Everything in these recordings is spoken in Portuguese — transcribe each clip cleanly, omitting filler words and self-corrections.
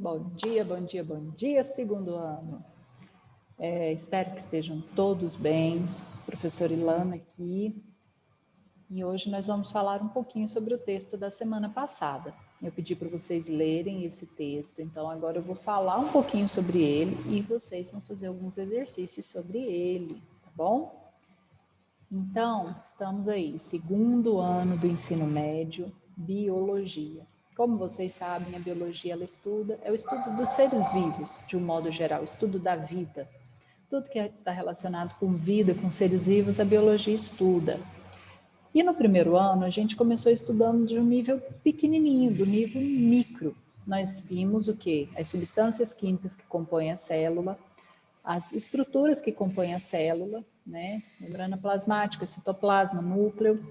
Bom dia, bom dia, bom dia, segundo ano. Espero que estejam todos bem. Professora Ilana aqui. E hoje nós vamos falar um pouquinho sobre o texto da semana passada. Eu pedi para vocês lerem esse texto, então agora eu vou falar um pouquinho sobre ele e vocês vão fazer alguns exercícios sobre ele, tá bom? Então, estamos aí, segundo ano do ensino médio, biologia. Como vocês sabem, a biologia ela é o estudo dos seres vivos, de um modo geral, o estudo da vida. Tudo que está relacionado com vida, com seres vivos, a biologia estuda. E no primeiro ano, a gente começou estudando de um nível pequenininho, do nível micro. Nós vimos o quê? As substâncias químicas que compõem a célula, as estruturas que compõem a célula, né? Membrana plasmática, citoplasma, núcleo.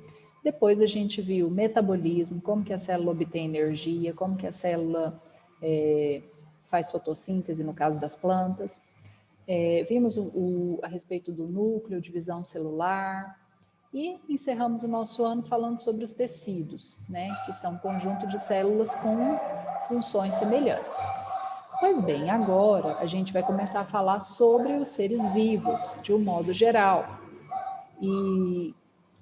Depois a gente viu o metabolismo, como que a célula obtém energia, como que a célula faz fotossíntese, no caso das plantas. Vimos a respeito do núcleo, divisão celular, e encerramos o nosso ano falando sobre os tecidos, né, que são um conjunto de células com funções semelhantes. Pois bem, agora a gente vai começar a falar sobre os seres vivos, de um modo geral. E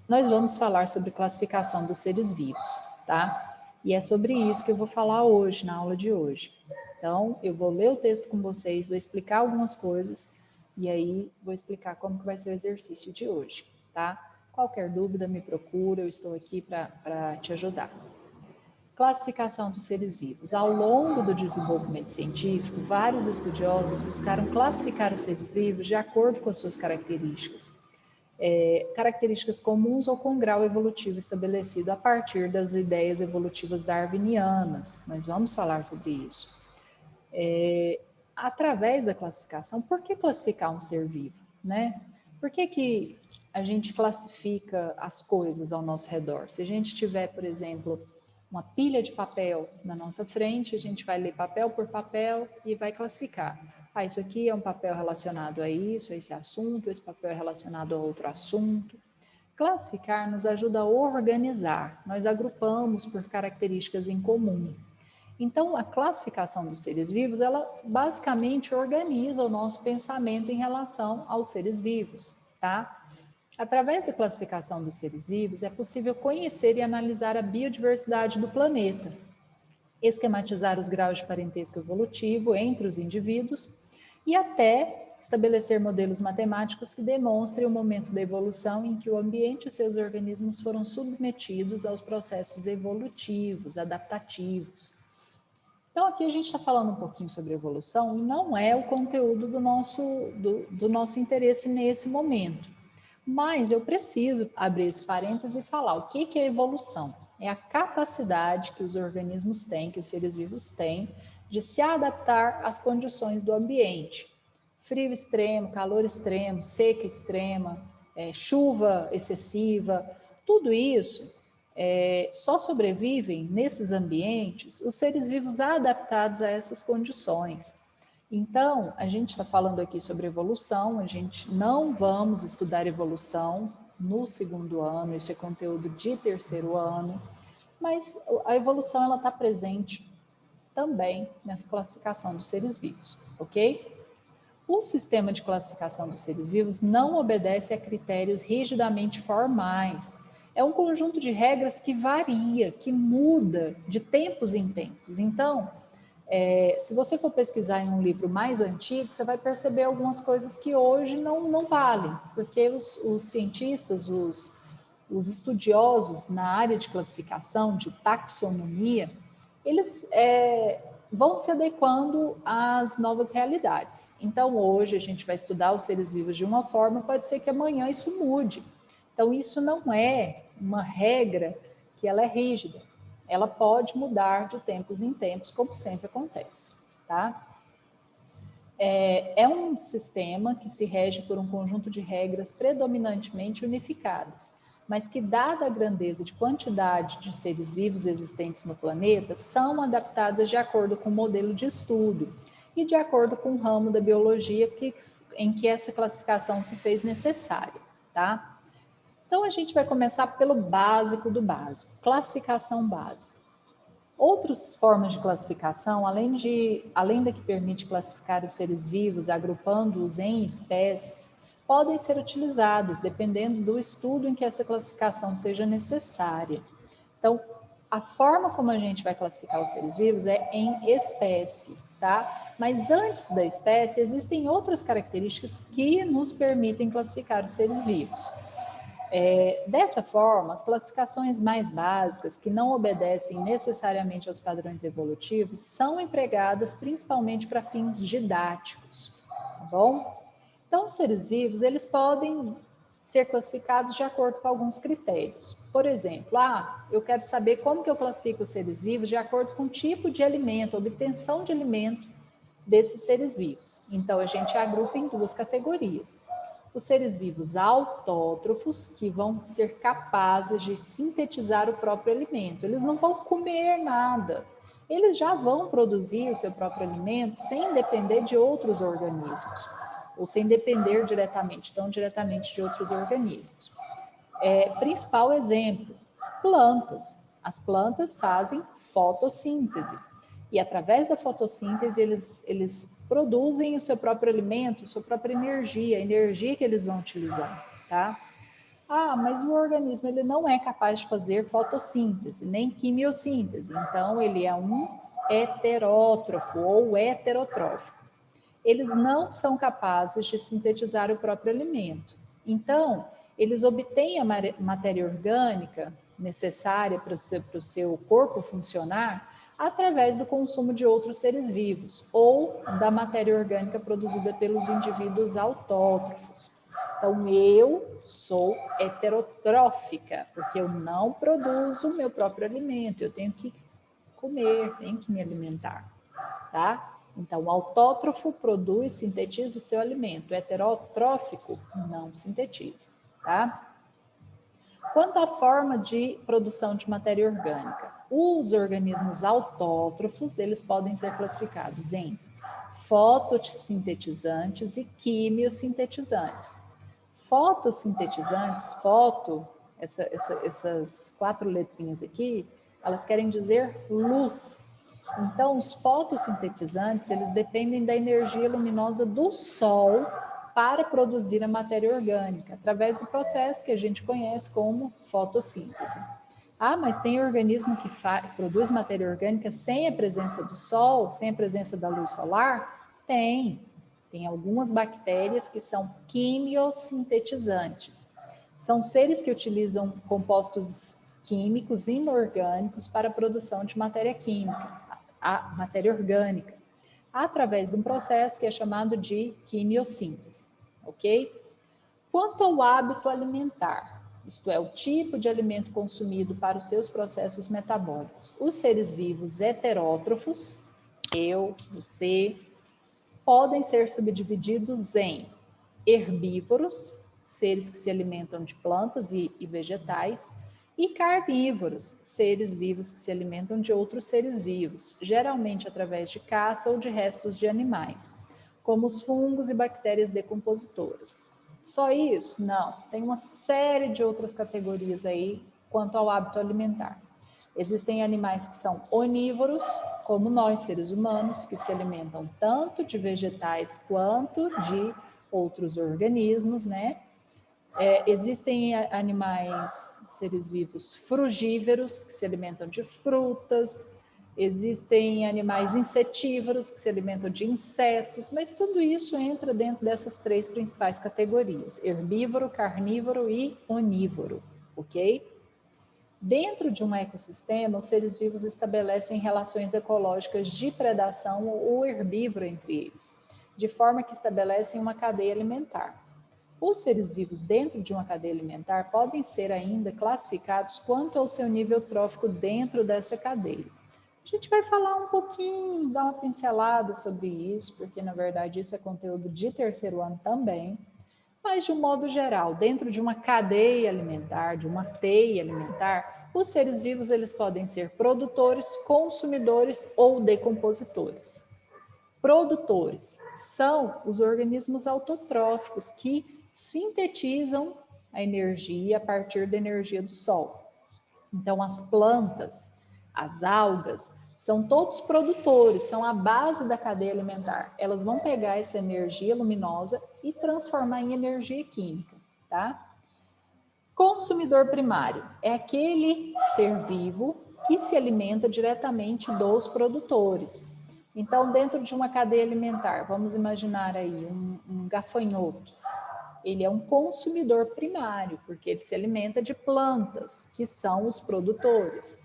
nós vamos falar sobre classificação dos seres vivos, tá? E é sobre isso que eu vou falar hoje, na aula de hoje. Então, eu vou ler o texto com vocês, vou explicar algumas coisas e aí vou explicar como que vai ser o exercício de hoje, tá? Qualquer dúvida, me procura, eu estou aqui para te ajudar. Classificação dos seres vivos. Ao longo do desenvolvimento científico, vários estudiosos buscaram classificar os seres vivos de acordo com as suas características. Características comuns ou com grau evolutivo estabelecido a partir das ideias evolutivas darwinianas. Nós vamos falar sobre isso. Através da classificação, por que classificar um ser vivo, né? Por que a gente classifica as coisas ao nosso redor? Se a gente tiver, por exemplo, uma pilha de papel na nossa frente, a gente vai ler papel por papel e vai classificar. Isso aqui é um papel relacionado a isso, a esse assunto, esse papel é relacionado a outro assunto. Classificar nos ajuda a organizar, nós agrupamos por características em comum. Então, a classificação dos seres vivos, ela basicamente organiza o nosso pensamento em relação aos seres vivos, tá? Através da classificação dos seres vivos, é possível conhecer e analisar a biodiversidade do planeta, esquematizar os graus de parentesco evolutivo entre os indivíduos e até estabelecer modelos matemáticos que demonstrem o momento da evolução em que o ambiente e seus organismos foram submetidos aos processos evolutivos, adaptativos. Então, aqui a gente está falando um pouquinho sobre evolução e não é o conteúdo do nosso interesse nesse momento. Mas eu preciso abrir esse parêntese e falar o que é evolução. É a capacidade que os organismos têm, que os seres vivos têm, de se adaptar às condições do ambiente. Frio extremo, calor extremo, seca extrema, chuva excessiva, tudo isso só sobrevivem nesses ambientes os seres vivos adaptados a essas condições. Então, a gente está falando aqui sobre evolução, a gente não vamos estudar evolução no segundo ano, isso é conteúdo de terceiro ano, mas a evolução ela está presente também nessa classificação dos seres vivos, ok? O sistema de classificação dos seres vivos não obedece a critérios rigidamente formais. É um conjunto de regras que varia, que muda de tempos em tempos. Então, se você for pesquisar em um livro mais antigo, você vai perceber algumas coisas que hoje não valem, porque os cientistas, os estudiosos na área de classificação, de taxonomia, eles vão se adequando às novas realidades. Então, hoje a gente vai estudar os seres vivos de uma forma, pode ser que amanhã isso mude. Então, isso não é uma regra que ela é rígida. Ela pode mudar de tempos em tempos, como sempre acontece, tá? É um sistema que se rege por um conjunto de regras predominantemente unificadas, mas que, dada a grandeza de quantidade de seres vivos existentes no planeta, são adaptadas de acordo com o modelo de estudo e de acordo com o ramo da biologia em que essa classificação se fez necessária, tá? Então, a gente vai começar pelo básico do básico, classificação básica. Outras formas de classificação, além da que permite classificar os seres vivos, agrupando-os em espécies, podem ser utilizadas, dependendo do estudo em que essa classificação seja necessária. Então, a forma como a gente vai classificar os seres vivos é em espécie, tá? Mas antes da espécie, existem outras características que nos permitem classificar os seres vivos. Dessa forma, as classificações mais básicas, que não obedecem necessariamente aos padrões evolutivos, são empregadas principalmente para fins didáticos, tá bom? Então, os seres vivos, eles podem ser classificados de acordo com alguns critérios. Por exemplo, eu quero saber como que eu classifico os seres vivos de acordo com o tipo de alimento, obtenção de alimento desses seres vivos. Então, a gente agrupa em duas categorias. Os seres vivos autótrofos, que vão ser capazes de sintetizar o próprio alimento. Eles não vão comer nada. Eles já vão produzir o seu próprio alimento sem depender de outros organismos, ou sem depender tão diretamente de outros organismos. Principal exemplo, plantas. As plantas fazem fotossíntese. E através da fotossíntese, eles produzem o seu próprio alimento, sua própria energia, a energia que eles vão utilizar, tá? Mas o organismo ele não é capaz de fazer fotossíntese, nem quimiossíntese. Então, ele é um heterótrofo ou heterotrófico. Eles não são capazes de sintetizar o próprio alimento. Então, eles obtêm a matéria orgânica necessária para o seu corpo funcionar através do consumo de outros seres vivos ou da matéria orgânica produzida pelos indivíduos autótrofos. Então, eu sou heterotrófica, porque eu não produzo o meu próprio alimento, eu tenho que comer, tenho que me alimentar, tá? Então, o autótrofo produz, sintetiza o seu alimento, o heterotrófico não sintetiza, tá? Quanto à forma de produção de matéria orgânica, os organismos autótrofos, eles podem ser classificados em fotossintetizantes e quimiosintetizantes. Fotossintetizantes, essas 4 letrinhas aqui, elas querem dizer luz. Então, os fotossintetizantes, eles dependem da energia luminosa do sol para produzir a matéria orgânica, através do processo que a gente conhece como fotossíntese. Mas tem organismo que produz matéria orgânica sem a presença do sol, sem a presença da luz solar? Tem algumas bactérias que são quimiosintetizantes. São seres que utilizam compostos químicos inorgânicos para a produção de matéria química, a matéria orgânica, através de um processo que é chamado de quimiossíntese, ok? Quanto ao hábito alimentar, isto é, o tipo de alimento consumido para os seus processos metabólicos, os seres vivos heterótrofos, eu, você, podem ser subdivididos em herbívoros, seres que se alimentam de plantas e vegetais, e carnívoros, seres vivos que se alimentam de outros seres vivos, geralmente através de caça ou de restos de animais, como os fungos e bactérias decompositoras. Só isso? Não. Tem uma série de outras categorias aí quanto ao hábito alimentar. Existem animais que são onívoros, como nós, seres humanos, que se alimentam tanto de vegetais quanto de outros organismos, né? Existem animais, seres vivos frugívoros, que se alimentam de frutas, existem animais insetívoros, que se alimentam de insetos, mas tudo isso entra dentro dessas 3 principais categorias: herbívoro, carnívoro e onívoro, ok? Dentro de um ecossistema, os seres vivos estabelecem relações ecológicas de predação ou herbívoro entre eles, de forma que estabelecem uma cadeia alimentar. Os seres vivos dentro de uma cadeia alimentar podem ser ainda classificados quanto ao seu nível trófico dentro dessa cadeia. A gente vai falar um pouquinho, dar uma pincelada sobre isso, porque na verdade isso é conteúdo de 3º ano também, mas de um modo geral, dentro de uma cadeia alimentar, de uma teia alimentar, os seres vivos eles podem ser produtores, consumidores ou decompositores. Produtores são os organismos autotróficos que sintetizam a energia a partir da energia do sol. Então, as plantas, as algas, são todos produtores, são a base da cadeia alimentar. Elas vão pegar essa energia luminosa e transformar em energia química, tá? Consumidor primário é aquele ser vivo que se alimenta diretamente dos produtores. Então, dentro de uma cadeia alimentar, vamos imaginar aí um gafanhoto. Ele é um consumidor primário, porque ele se alimenta de plantas, que são os produtores.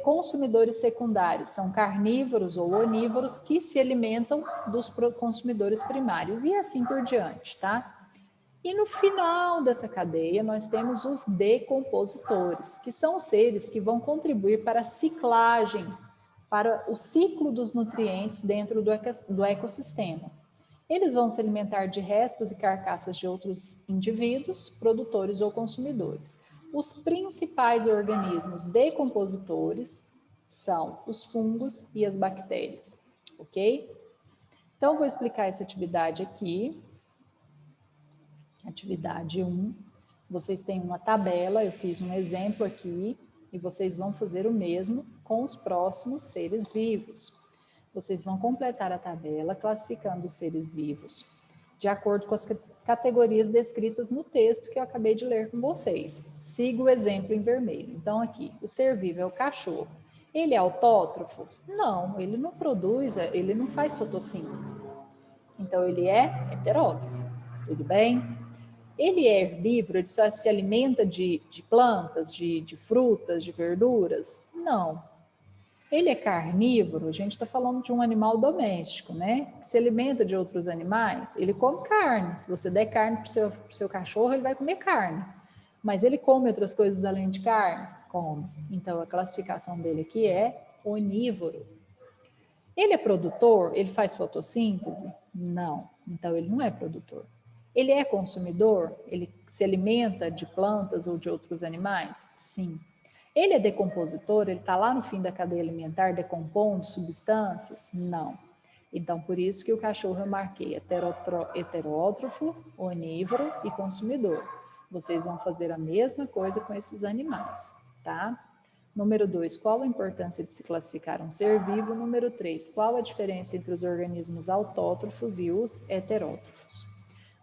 Consumidores secundários são carnívoros ou onívoros que se alimentam dos consumidores primários e assim por diante, tá? E no final dessa cadeia nós temos os decompositores, que são os seres que vão contribuir para a ciclagem, para o ciclo dos nutrientes dentro do ecossistema. Eles vão se alimentar de restos e carcaças de outros indivíduos, produtores ou consumidores. Os principais organismos decompositores são os fungos e as bactérias, ok? Então, vou explicar essa atividade aqui. Atividade 1. Vocês têm uma tabela, eu fiz um exemplo aqui, e vocês vão fazer o mesmo com os próximos seres vivos. Vocês vão completar a tabela classificando os seres vivos de acordo com as categorias descritas no texto que eu acabei de ler com vocês. Siga o exemplo em vermelho. Então, aqui, o ser vivo é o cachorro. Ele é autótrofo? Não, ele não produz, ele não faz fotossíntese. Então, ele é heterótrofo. Tudo bem? Ele é herbívoro, ele só se alimenta de plantas, de frutas, de verduras? Não. Ele é carnívoro, a gente está falando de um animal doméstico, né? Que se alimenta de outros animais, ele come carne. Se você der carne para o seu cachorro, ele vai comer carne. Mas ele come outras coisas além de carne? Come. Então, a classificação dele aqui é onívoro. Ele é produtor? Ele faz fotossíntese? Não. Então, ele não é produtor. Ele é consumidor? Ele se alimenta de plantas ou de outros animais? Sim. Ele é decompositor? Ele está lá no fim da cadeia alimentar decompondo substâncias? Não. Então, por isso que o cachorro eu marquei heterótrofo, onívoro e consumidor. Vocês vão fazer a mesma coisa com esses animais, tá? Número 2, qual a importância de se classificar um ser vivo? Número 3, qual a diferença entre os organismos autótrofos e os heterótrofos?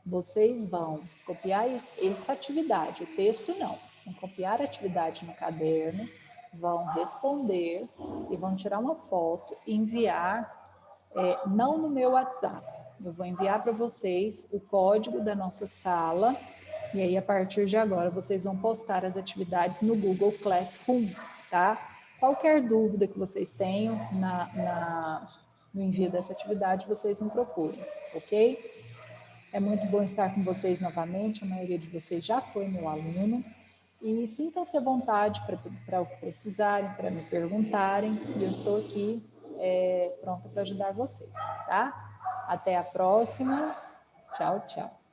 Vocês vão copiar essa atividade, o texto não. Vão copiar a atividade no caderno, vão responder e vão tirar uma foto e enviar, não no meu WhatsApp. Eu vou enviar para vocês o código da nossa sala e aí a partir de agora vocês vão postar as atividades no Google Classroom, tá? Qualquer dúvida que vocês tenham no envio dessa atividade, vocês me procurem, ok? É muito bom estar com vocês novamente, a maioria de vocês já foi meu aluno. E sintam-se à vontade para o que precisarem, para me perguntarem, e eu estou aqui pronta para ajudar vocês, tá? Até a próxima. Tchau, tchau.